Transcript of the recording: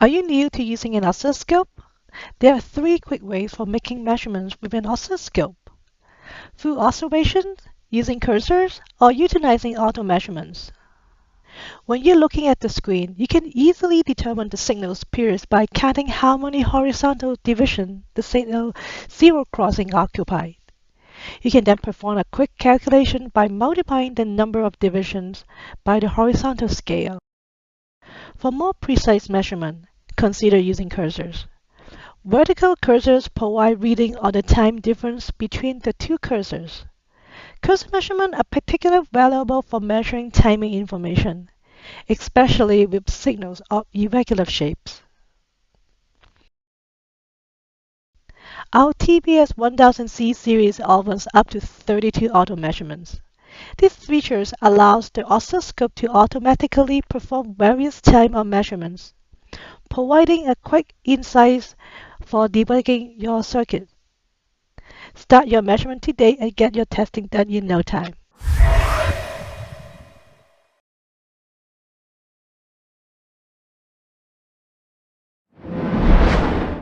Are you new to using an oscilloscope? There are three quick ways for making measurements with an oscilloscope: through observation, using cursors, or utilizing auto measurements. When you're looking at the screen, you can easily determine the signal's periods by counting how many horizontal divisions the signal zero crossing occupied. You can then perform a quick calculation by multiplying the number of divisions by the horizontal scale. For more precise measurement, consider using cursors. Vertical cursors provide reading on the time difference between the two cursors. Cursor measurements are particularly valuable for measuring timing information, especially with signals of irregular shapes. Our TBS1000C series offers up to 32 auto measurements. These features allows the oscilloscope to automatically perform various time of measurements, providing a quick insight for debugging your circuit. Start your measurement today and get your testing done in no time.